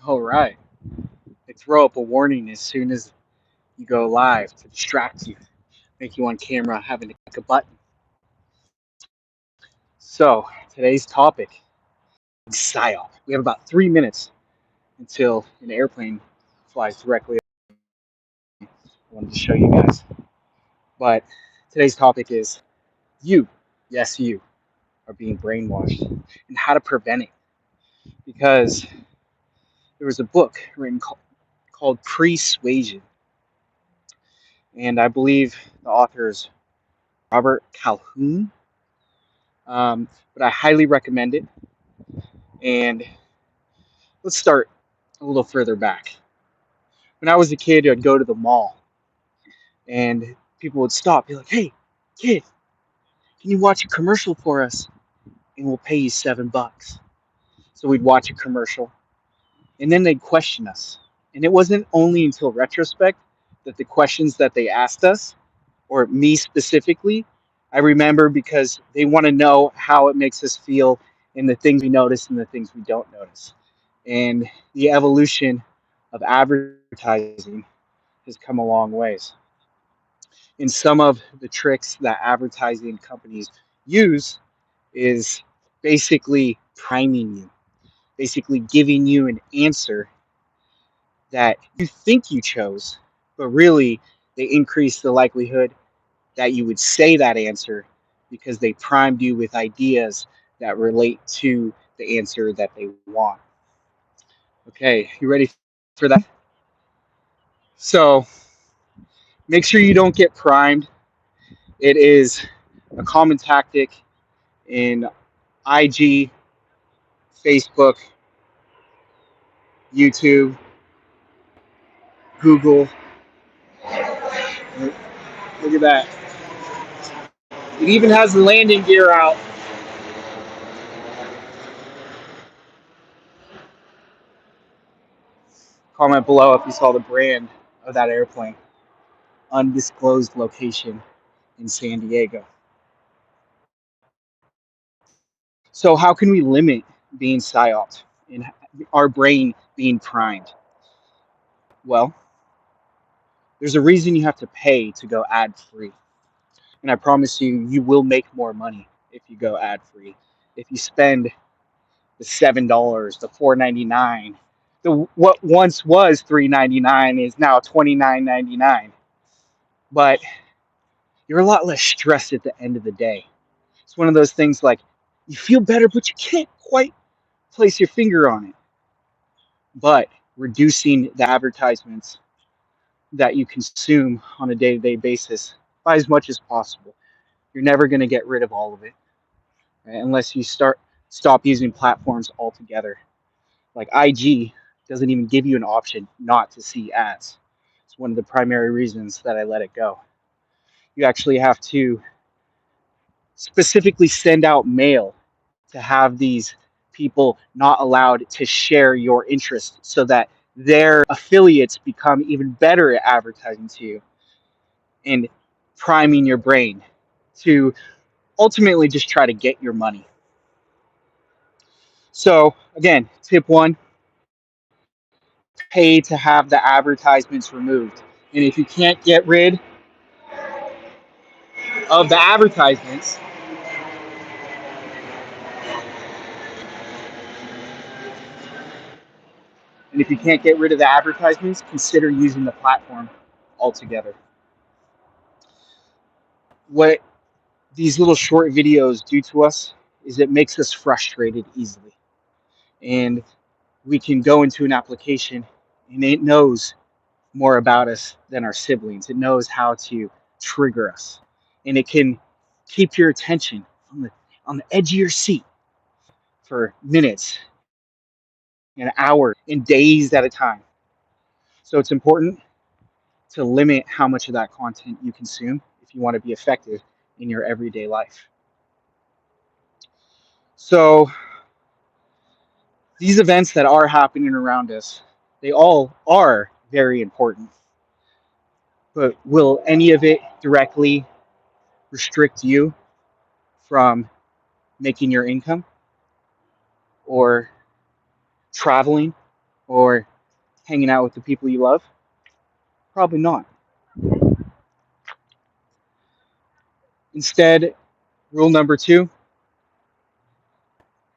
All right. They throw up a warning as soon as you go live to distract you, make you on camera having to click a button. So today's topic is psyop. We have about 3 minutes until an airplane flies directly. I wanted to show you guys. But today's topic is you, yes, you are being brainwashed and how to prevent it. Because there was a book written called Persuasion, and I believe the author is Robert Calhoun. But I highly recommend it. And let's start a little further back. When I was a kid, I'd go to the mall, and people would stop, be like, "Hey, kid, can you watch a commercial for us? And we'll pay you $7." So we'd watch a commercial, and then they'd question us. And it wasn't only until retrospect that the questions that they asked us, or me specifically, I remember because they want to know how it makes us feel and the things we notice and the things we don't notice. And the evolution of advertising has come a long ways. And some of the tricks that advertising companies use is basically priming you, basically giving you an answer that you think you chose, but really they increase the likelihood that you would say that answer because they primed you with ideas that relate to the answer that they want. Okay, you ready for that? So make sure you don't get primed. It is a common tactic in IG, Facebook, YouTube, Google. Look at that. It even has the landing gear out. Comment below if you saw the brand of that airplane. Undisclosed location in San Diego. So, how can we limit being psyoped and our brain being primed? Well, there's a reason you have to pay to go ad free. And I promise you, you will make more money if you go ad free. If you spend the $7, the $4.99, the what once was $3.99 is now $29.99. But you're a lot less stressed at the end of the day. It's one of those things like you feel better, but you can't quite place your finger on it. But reducing the advertisements that you consume on a day-to-day basis by as much as possible. You're never going to get rid of all of it, right? Unless you stop using platforms altogether. Like IG doesn't even give you an option not to see ads. It's one of the primary reasons that I let it go. You actually have to specifically send out mail to have these people not allowed to share your interest so that their affiliates become even better at advertising to you and priming your brain to ultimately just try to get your money. So, again, tip one, pay to have the advertisements removed. And if you can't get rid of the advertisements, consider using the platform altogether. What these little short videos do to us is it makes us frustrated easily. And we can go into an application and it knows more about us than our siblings. It knows how to trigger us. And it can keep your attention on the edge of your seat for minutes and hours and days at a time. So it's important to limit how much of that content you consume if you want to be effective in your everyday life. So these events that are happening around us, they all are very important. But will any of it directly restrict you from making your income or traveling or hanging out with the people you love? Probably not. Instead, rule number two,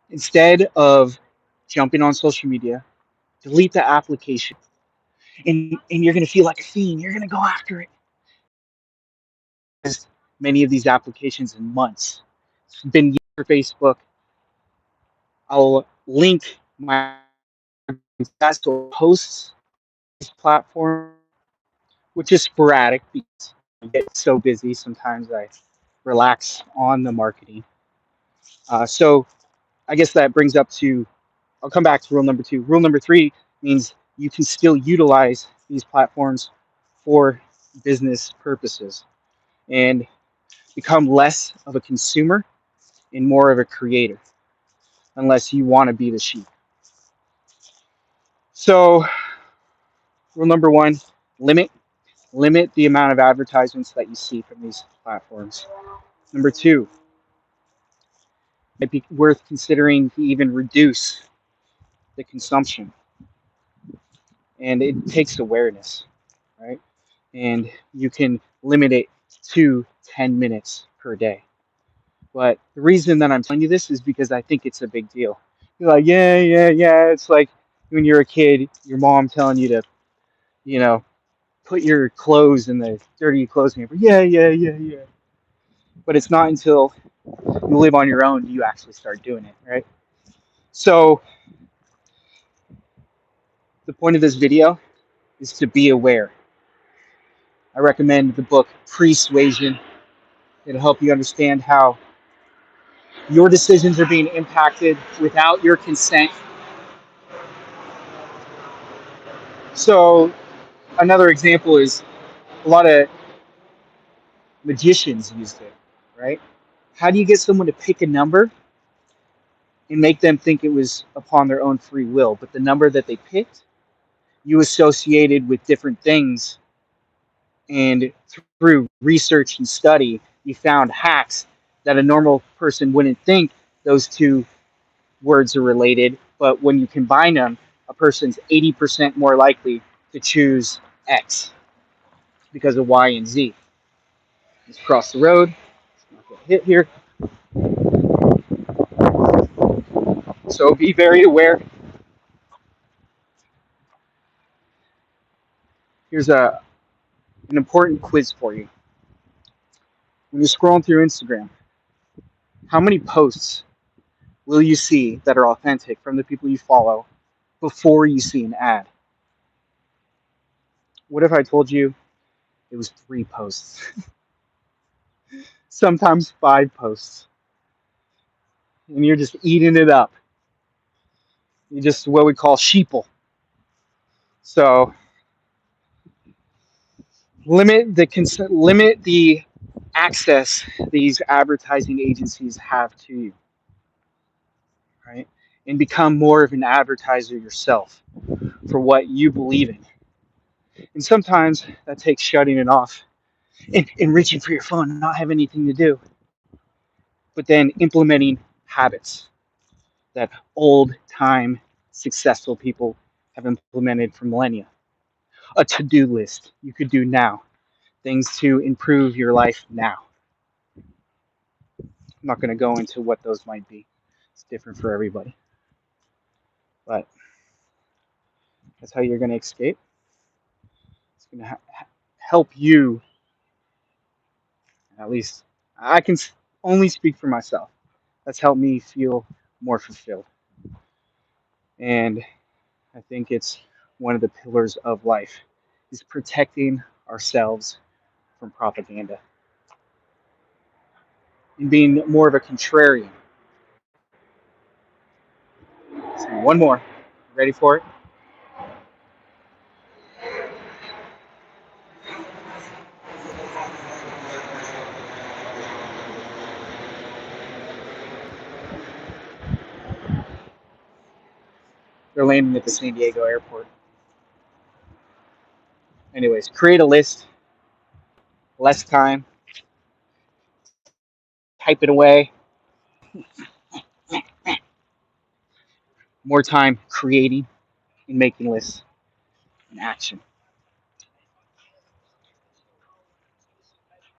instead of jumping on social media, delete the application. And you're going to feel like a fiend. You're going to go after it. Many of these applications in months. It's been years for Facebook. I'll link my posts this platform, which is sporadic because I get so busy. Sometimes I relax on the marketing. So I guess that brings up to, I'll come back to rule number two. Rule number three means you can still utilize these platforms for business purposes and become less of a consumer and more of a creator, unless you want to be the sheep. So, rule number one, limit limit the amount of advertisements that you see from these platforms. Number two, it'd be worth considering to even reduce the consumption, and it takes awareness, right? And you can limit it to 10 minutes per day. But the reason that I'm telling you this is because I think it's a big deal. You're like, yeah, yeah, yeah. It's like when you're a kid, your mom telling you to, you know, put your clothes in the dirty clothes hamper. Yeah, yeah, yeah, yeah. But it's not until you live on your own do you actually start doing it, right? So the point of this video is to be aware. I recommend the book Persuasion. It'll help you understand how your decisions are being impacted without your consent. So another example is a lot of magicians used it, right? How do you get someone to pick a number and make them think it was upon their own free will, but the number that they picked, you associated with different things, and through research and study, you found hacks that a normal person wouldn't think those two words are related, but when you combine them, a person's 80% more likely to choose X because of Y and Z. Let's cross the road. Let's not get hit here. So be very aware. Here's an important quiz for you. When you're scrolling through Instagram, how many posts will you see that are authentic from the people you follow before you see an ad? What if I told you it was 3 posts? Sometimes 5 posts. And you're just eating it up. You're just what we call sheeple. So limit the access these advertising agencies have to you, right? And become more of an advertiser yourself for what you believe in. And sometimes that takes shutting it off and reaching for your phone and not having anything to do. But then implementing habits that old time successful people have implemented for millennia. A to-do list you could do now, things to improve your life now. I'm not going to go into what those might be. It's different for everybody. But that's how you're going to escape. It's going to help you, at least I can only speak for myself. That's helped me feel more fulfilled. And I think it's one of the pillars of life is protecting ourselves from propaganda and being more of a contrarian. So one more. Ready for it? They're landing at the San Diego airport. Anyways, create a list, less time, type it away, more time creating. in making lists and action.